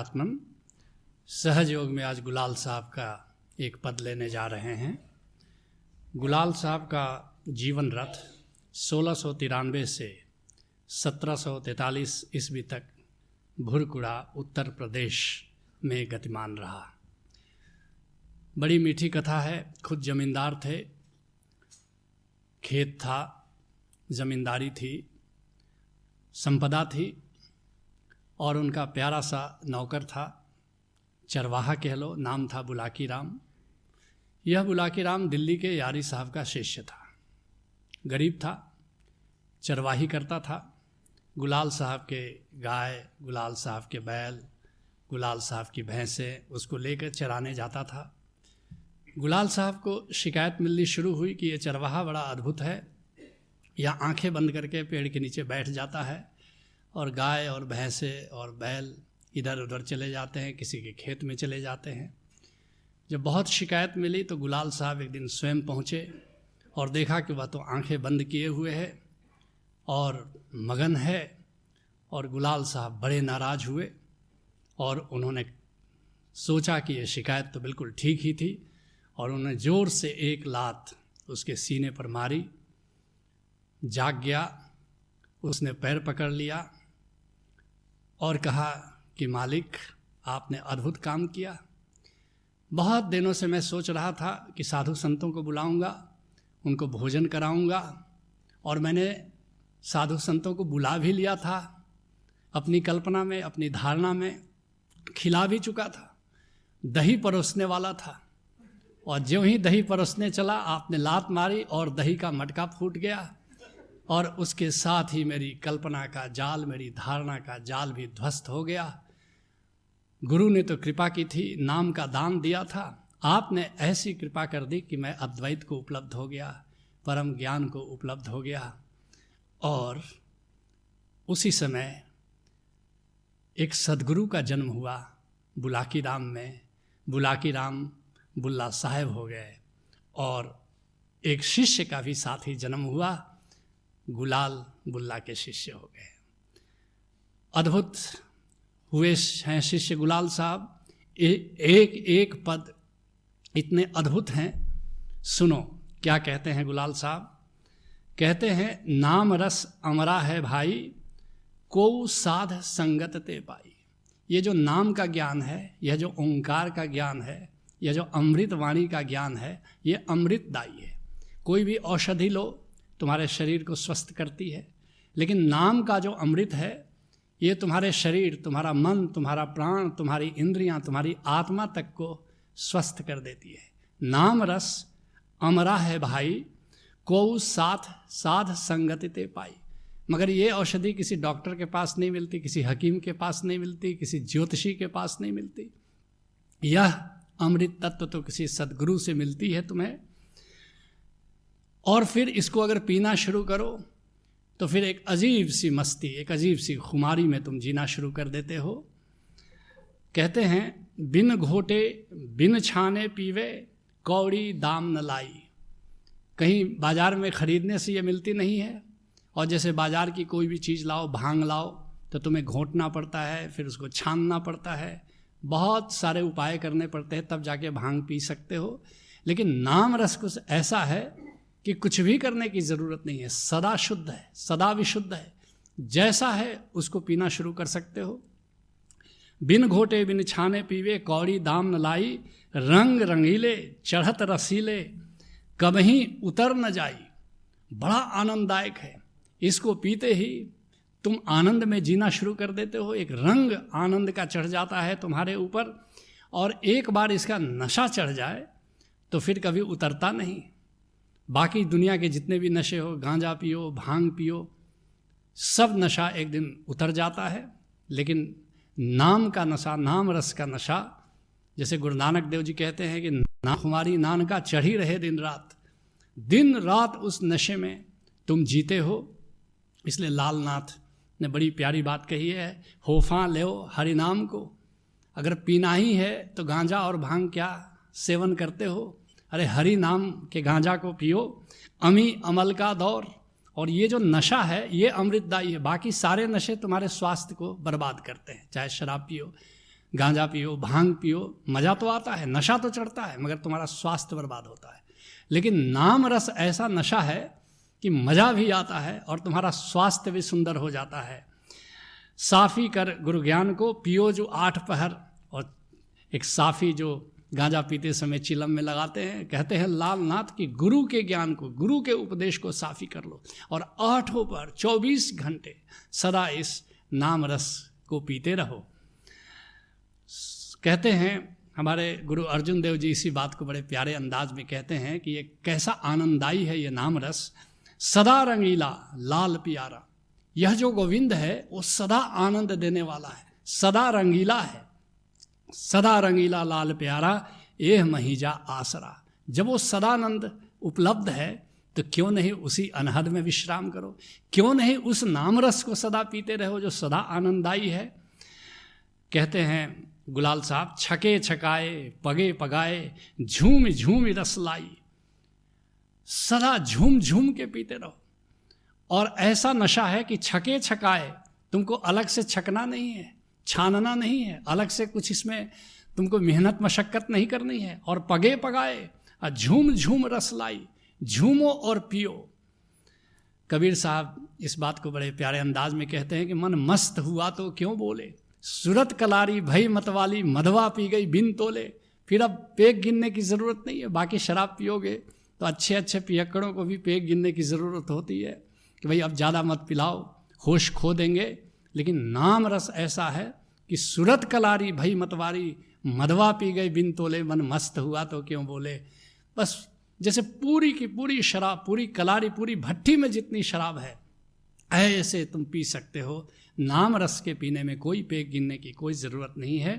अध्यात्मम सहज योग में आज गुलाल साहब का एक पद लेने जा रहे हैं। गुलाल साहब का जीवन रथ 1693 से 1743 ईस्वी तक भुरकुड़ा उत्तर प्रदेश में गतिमान रहा। बड़ी मीठी कथा है। खुद जमींदार थे, खेत था, जमींदारी थी, संपदा थी और उनका प्यारा सा नौकर था, चरवाहा कह लो, नाम था बुलाकी राम। यह बुलाकी राम दिल्ली के यारी साहब का शिष्य था। गरीब था, चरवाही करता था। गुलाल साहब के गाय, गुलाल साहब के बैल, गुलाल साहब की भैंसें उसको लेकर चराने जाता था। गुलाल साहब को शिकायत मिलनी शुरू हुई कि ये चरवाहा बड़ा अद्भुत है, या आंखें बंद करके पेड़ के नीचे बैठ जाता है और गाय और भैंसे और बैल इधर उधर चले जाते हैं, किसी के खेत में चले जाते हैं। जब बहुत शिकायत मिली तो गुलाल साहब एक दिन स्वयं पहुँचे और देखा कि वह तो आंखें बंद किए हुए है और मगन है। और गुलाल साहब बड़े नाराज़ हुए और उन्होंने सोचा कि ये शिकायत तो बिल्कुल ठीक ही थी और उन्होंने ज़ोर से एक लात उसके सीने पर मारी। जाग गया, उसने पैर पकड़ लिया और कहा कि मालिक, आपने अद्भुत काम किया। बहुत दिनों से मैं सोच रहा था कि साधु संतों को बुलाऊंगा, उनको भोजन कराऊंगा, और मैंने साधु संतों को बुला भी लिया था। अपनी कल्पना में, अपनी धारणा में खिला भी चुका था, दही परोसने वाला था। और ज्यों ही दही परोसने चला, आपने लात मारी और दही का मटका फूट गया और उसके साथ ही मेरी कल्पना का जाल, मेरी धारणा का जाल भी ध्वस्त हो गया। गुरु ने तो कृपा की थी, नाम का दान दिया था, आपने ऐसी कृपा कर दी कि मैं अद्वैत को उपलब्ध हो गया, परम ज्ञान को उपलब्ध हो गया। और उसी समय एक सद्गुरु का जन्म हुआ बुलाकी राम में। बुलाकी राम बुल्ला साहेब हो गए और एक शिष्य का भी साथ ही जन्म हुआ, गुलाल बुल्ला के शिष्य हो गए। अद्भुत हुए हैं शिष्य गुलाल साहब। एक एक पद इतने अद्भुत हैं। सुनो क्या कहते हैं गुलाल साहब। कहते हैं, नाम रस अमरा है भाई, को साध संगत ते पाई। ये जो नाम का ज्ञान है, यह जो ओंकार का ज्ञान है, यह जो अमृत वाणी का ज्ञान है, ये अमृतदायी है। कोई भी औषधि लो, तुम्हारे शरीर को स्वस्थ करती है, लेकिन नाम का जो अमृत है, ये तुम्हारे शरीर, तुम्हारा मन, तुम्हारा प्राण, तुम्हारी इंद्रियां, तुम्हारी आत्मा तक को स्वस्थ कर देती है। नाम रस अमरा है भाई, को साथ साध संगति ते पाई। मगर ये औषधि किसी डॉक्टर के पास नहीं मिलती, किसी हकीम के पास नहीं मिलती, किसी ज्योतिषी के पास नहीं मिलती। यह अमृत तत्व तो किसी सद्गुरु से मिलती है तुम्हें। और फिर इसको अगर पीना शुरू करो तो फिर एक अजीब सी मस्ती, एक अजीब सी खुमारी में तुम जीना शुरू कर देते हो। कहते हैं, बिन घोटे बिन छाने पीवे, कौड़ी दाम न लाई। कहीं बाजार में खरीदने से ये मिलती नहीं है। और जैसे बाजार की कोई भी चीज़ लाओ, भांग लाओ, तो तुम्हें घोटना पड़ता है, फिर उसको छानना पड़ता है, बहुत सारे उपाय करने पड़ते हैं, तब जाके भांग पी सकते हो। लेकिन नाम रस कुछ ऐसा है कि कुछ भी करने की ज़रूरत नहीं है, सदा शुद्ध है, सदा विशुद्ध है। जैसा है उसको पीना शुरू कर सकते हो। बिन घोटे बिन छाने पीवे, कौड़ी दाम न लाई, रंग रंगीले चढ़त रसीले, कबहीं उतर न जाई। बड़ा आनंददायक है। इसको पीते ही तुम आनंद में जीना शुरू कर देते हो। एक रंग आनंद का चढ़ जाता है तुम्हारे ऊपर, और एक बार इसका नशा चढ़ जाए तो फिर कभी उतरता नहीं। बाकी दुनिया के जितने भी नशे हो, गांजा पियो, भांग पियो, सब नशा एक दिन उतर जाता है। लेकिन नाम का नशा, नाम रस का नशा, जैसे गुरु नानक देव जी कहते हैं कि नाम हमारी नान का चढ़ी रहे दिन रात। दिन रात उस नशे में तुम जीते हो। इसलिए लाल नाथ ने बड़ी प्यारी बात कही है, होफा लो हरि नाम को। अगर पीना ही है तो गांजा और भांग क्या सेवन करते हो? अरे हरि नाम के गांजा को पियो। अमी अमल का दौर। और ये जो नशा है ये अमृतदायी है। बाकी सारे नशे तुम्हारे स्वास्थ्य को बर्बाद करते हैं, चाहे शराब पियो, गांजा पियो, भांग पियो, मज़ा तो आता है, नशा तो चढ़ता है, मगर तुम्हारा स्वास्थ्य बर्बाद होता है। लेकिन नाम रस ऐसा नशा है कि मज़ा भी आता है और तुम्हारा स्वास्थ्य भी सुंदर हो जाता है। साफ़ी कर गुरु ज्ञान को, पियो जो 8 पहर। और एक साफ़ी जो गांजा पीते समय चिलम में लगाते हैं, कहते हैं लाल नाथ कि गुरु के ज्ञान को, गुरु के उपदेश को साफ़ी कर लो और 8 पहर 24 घंटे सदा इस नाम रस को पीते रहो। कहते हैं हमारे गुरु अर्जुन देव जी इसी बात को बड़े प्यारे अंदाज में कहते हैं कि ये कैसा आनंददायी है ये नाम रस, सदा रंगीला लाल प्यारा। यह जो गोविंद है वो सदा आनंद देने वाला है, सदा रंगीला है, सदा रंगीला लाल प्यारा, एह महीजा आसरा। जब वो सदानंद उपलब्ध है तो क्यों नहीं उसी अनहद में विश्राम करो, क्यों नहीं उस नाम रस को सदा पीते रहो जो सदा आनंददायी है। कहते हैं गुलाल साहब, छके छकाए पगे पगाए, झूम झूम रस लाई। सदा झूम झूम के पीते रहो। और ऐसा नशा है कि छके छकाए, तुमको अलग से छकना नहीं है, छानना नहीं है, अलग से कुछ इसमें तुमको मेहनत मशक्कत नहीं करनी है। और पगे पगाए और झूम झूम रस लाई, झूमो और पियो। कबीर साहब इस बात को बड़े प्यारे अंदाज में कहते हैं कि मन मस्त हुआ तो क्यों बोले, सूरत कलारी भई मतवाली, मधवा पी गई बिन तोले। फिर अब पेग गिनने की ज़रूरत नहीं है। बाकी शराब पियोगे तो अच्छे अच्छे पियक्कड़ों को भी पेग गिनने की ज़रूरत होती है कि भाई अब ज़्यादा मत पिलाओ, होश खो देंगे। लेकिन नाम रस ऐसा है कि सूरत कलारी भई मतवारी, मधवा पी गई बिन तोले, मन मस्त हुआ तो क्यों बोले। बस जैसे पूरी की पूरी शराब, पूरी कलारी, पूरी भट्टी में जितनी शराब है ऐसे तुम पी सकते हो। नाम रस के पीने में कोई पेग गिनने की कोई ज़रूरत नहीं है।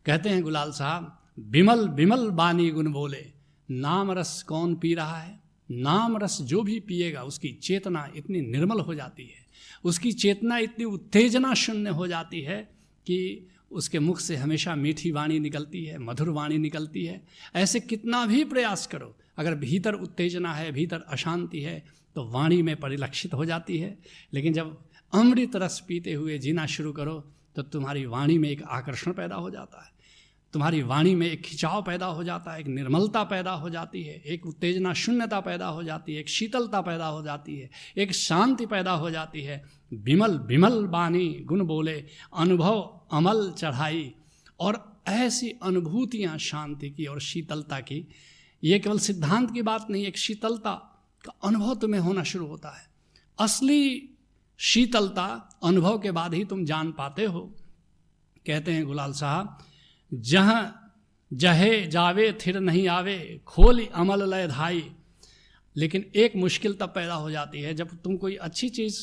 कहते हैं गुलाल साहब, बिमल बिमल बानी गुण बोले। नाम रस कौन पी रहा है? नाम रस जो भी पिएगा उसकी चेतना इतनी निर्मल हो जाती है, उसकी चेतना इतनी उत्तेजना शून्य हो जाती है कि उसके मुख से हमेशा मीठी वाणी निकलती है, मधुर वाणी निकलती है। ऐसे कितना भी प्रयास करो, अगर भीतर उत्तेजना है, भीतर अशांति है तो वाणी में परिलक्षित हो जाती है। लेकिन जब अमृत रस पीते हुए जीना शुरू करो तो तुम्हारी वाणी में एक आकर्षण पैदा हो जाता है, तुम्हारी वाणी में एक खिंचाव पैदा हो जाता है, एक निर्मलता पैदा हो जाती है, एक उत्तेजना शून्यता पैदा हो जाती है, एक शीतलता पैदा हो जाती है, एक शांति पैदा हो जाती है। बिमल बिमल बानी गुण बोले, अनुभव अमल चढ़ाई। और ऐसी अनुभूतियाँ शांति की और शीतलता की, ये केवल सिद्धांत की बात नहीं, एक शीतलता का अनुभव तुम्हें होना शुरू होता है। असली शीतलता अनुभव के बाद ही तुम जान पाते हो। कहते हैं गुलाल साहब, जहाँ जहे जावे थिर नहीं आवे, खोली अमल लय धाई। लेकिन एक मुश्किल तब पैदा हो जाती है जब तुम कोई अच्छी चीज़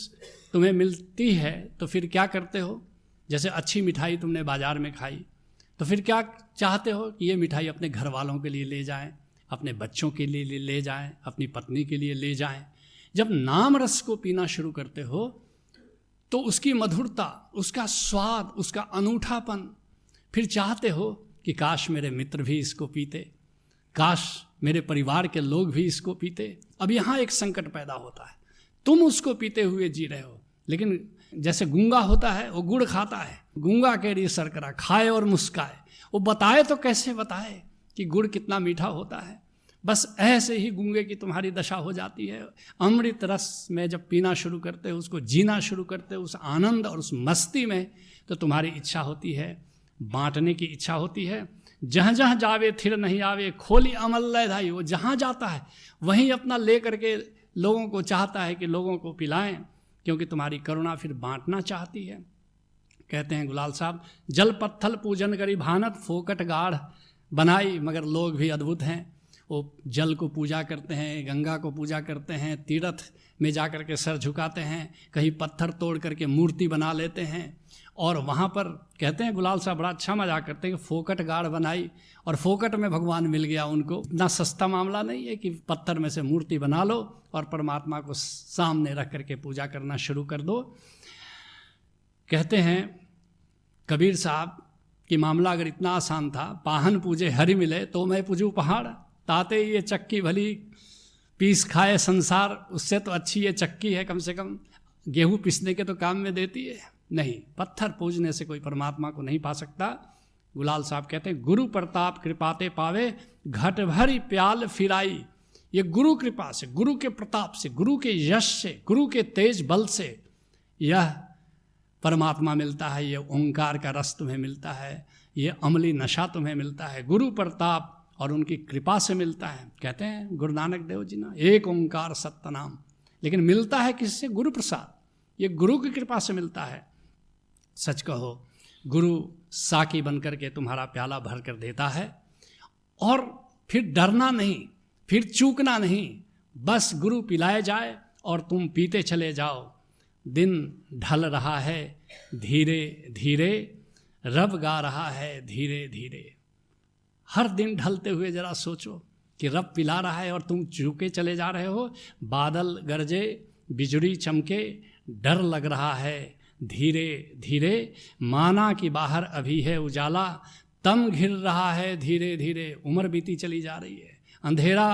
तुम्हें मिलती है तो फिर क्या करते हो। जैसे अच्छी मिठाई तुमने बाज़ार में खाई तो फिर क्या चाहते हो कि ये मिठाई अपने घर वालों के लिए ले जाएं, अपने बच्चों के लिए ले जाएं, अपनी पत्नी के लिए ले जाएं। जब नाम रस को पीना शुरू करते हो तो उसकी मधुरता, उसका स्वाद, उसका अनूठापन, फिर चाहते हो कि काश मेरे मित्र भी इसको पीते, काश मेरे परिवार के लोग भी इसको पीते। अब यहाँ एक संकट पैदा होता है, तुम उसको पीते हुए जी रहे हो, लेकिन जैसे गूंगा होता है वो गुड़ खाता है, गूंगा केड़ी सरकरा खाए और मुस्काए। वो बताए तो कैसे बताए कि गुड़ कितना मीठा होता है। बस ऐसे ही गूंगे की तुम्हारी दशा हो जाती है। अमृत रस में जब पीना शुरू करते हो, उसको जीना शुरू करते हो, उस आनंद और उस मस्ती में, तो तुम्हारी इच्छा होती है, बांटने की इच्छा होती है। जहाँ जहाँ जावे थिर नहीं आवे, खोली अमल लय धाई। वो जहाँ जाता है वहीं अपना ले करके लोगों को चाहता है कि लोगों को पिलाएं, क्योंकि तुम्हारी करुणा फिर बांटना चाहती है। कहते हैं गुलाल साहब, जल पत्थल पूजन करी भानत, फोकट गाढ़ बनाई। मगर लोग भी अद्भुत हैं, वो जल को पूजा करते हैं, गंगा को पूजा करते हैं, तीर्थ में जा कर के सर झुकाते हैं, कहीं पत्थर तोड़ करके मूर्ति बना लेते हैं। और वहाँ पर कहते हैं गुलाल साहब बड़ा अच्छा मजाक करते हैं कि फोकट गाढ़ बनाई, और फोकट में भगवान मिल गया उनको। इतना सस्ता मामला नहीं है कि पत्थर में से मूर्ति बना लो और परमात्मा को सामने रख करके पूजा करना शुरू कर दो। कहते हैं कबीर साहब कि मामला अगर इतना आसान था, पाहन पूजे हरि मिले तो मैं पूजूं पहाड़, ताते ये चक्की भली पीस खाए संसार। उससे तो अच्छी ये चक्की है, कम से कम गेहूँ पीसने के तो काम में देती है। नहीं, पत्थर पूजने से कोई परमात्मा को नहीं पा सकता। गुलाल साहब कहते हैं गुरु प्रताप कृपाते पावे घट भरी प्याल फिराई। ये गुरु कृपा से, गुरु के प्रताप से, गुरु के यश से, गुरु के तेज बल से यह परमात्मा मिलता है, ये ओंकार का रस तुम्हें मिलता है, ये अमली नशा तुम्हें मिलता है, गुरु प्रताप और उनकी कृपा से मिलता है। कहते हैं गुरु नानक देव जी ना, एक ओंकार सत्य नाम। लेकिन मिलता है किससे? गुरु प्रसाद, ये गुरु की कृपा से मिलता है। सच कहो, गुरु साकी बनकर के तुम्हारा प्याला भर कर देता है और फिर डरना नहीं, फिर चूकना नहीं, बस गुरु पिलाए जाए और तुम पीते चले जाओ। दिन ढल रहा है धीरे धीरे, रब गा रहा है धीरे धीरे। हर दिन ढलते हुए जरा सोचो कि रब पिला रहा है और तुम चूके चले जा रहे हो। बादल गरजे, बिजली चमके, डर लग रहा है धीरे धीरे, माना कि बाहर अभी है उजाला, तम घिर रहा है धीरे धीरे। उम्र बीती चली जा रही है, अंधेरा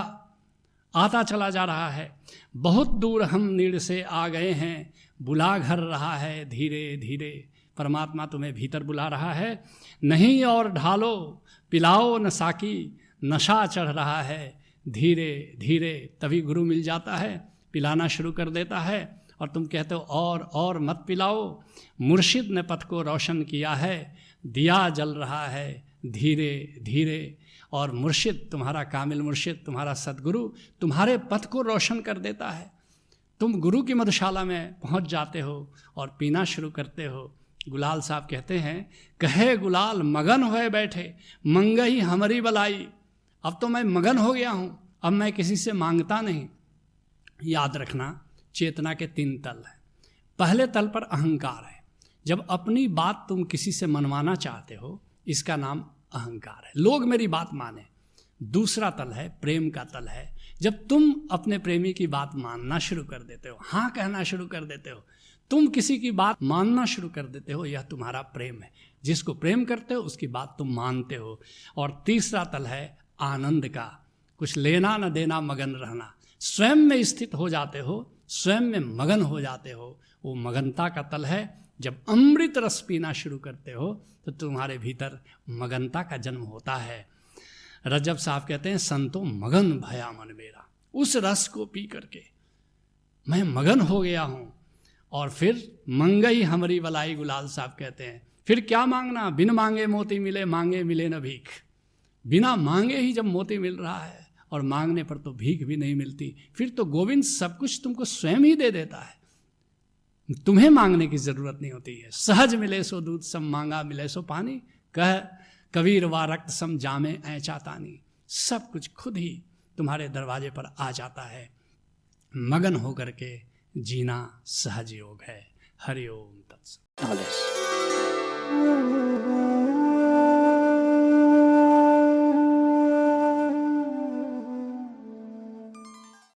आता चला जा रहा है, बहुत दूर हम नीड़ से आ गए हैं, बुला घर रहा है धीरे धीरे। परमात्मा तुम्हें भीतर बुला रहा है। नहीं और ढालो, पिलाओ न साकी, नशा चढ़ रहा है धीरे धीरे। तभी गुरु मिल जाता है, पिलाना शुरू कर देता है और तुम कहते हो और मत पिलाओ। मुर्शिद ने पथ को रोशन किया है, दिया जल रहा है धीरे धीरे। और मुर्शिद, तुम्हारा कामिल मुर्शिद, तुम्हारा सद्गुरु तुम्हारे पथ को रोशन कर देता है। तुम गुरु की मधुशाला में पहुंच जाते हो और पीना शुरू करते हो। गुलाल साहब कहते हैं, कहे गुलाल मगन होए बैठे, मंगही हमारी बलाई। अब तो मैं मगन हो गया हूँ, अब मैं किसी से मांगता नहीं। याद रखना, चेतना के 3 तल हैं। पहले तल पर अहंकार है, जब अपनी बात तुम किसी से मनवाना चाहते हो, इसका नाम अहंकार है, लोग मेरी बात माने। दूसरा तल है प्रेम का तल है, जब तुम अपने प्रेमी की बात मानना शुरू कर देते हो, हाँ कहना शुरू कर देते हो, तुम किसी की बात मानना शुरू कर देते हो, यह तुम्हारा प्रेम है। जिसको प्रेम करते हो उसकी बात तुम मानते हो। और तीसरा तल है आनंद का, कुछ लेना न देना, मगन रहना। स्वयं में स्थित हो जाते हो, स्वयं में मगन हो जाते हो, वो मगनता का तल है। जब अमृत रस पीना शुरू करते हो तो तुम्हारे भीतर मगनता का जन्म होता है। रजब साहब कहते हैं, संतो मगन भया मन मेरा। उस रस को पी करके मैं मगन हो गया हूँ। और फिर मंगई हमारी वलाई, गुलाल साहब कहते हैं, फिर क्या मांगना? बिन मांगे मोती मिले, मांगे मिले न भीख। बिना मांगे ही जब मोती मिल रहा है और मांगने पर तो भीख भी नहीं मिलती, फिर तो गोविंद सब कुछ तुमको स्वयं ही दे देता है, तुम्हें मांगने की जरूरत नहीं होती है। सहज मिले सो दूध सम, मांगा मिले सो पानी। कह कबीर वा रक्त सम, जामे ऐचा तानी। सब कुछ खुद ही तुम्हारे दरवाजे पर आ जाता है। मगन होकर के जीना सहज योग है। हरि ओम तत्सत।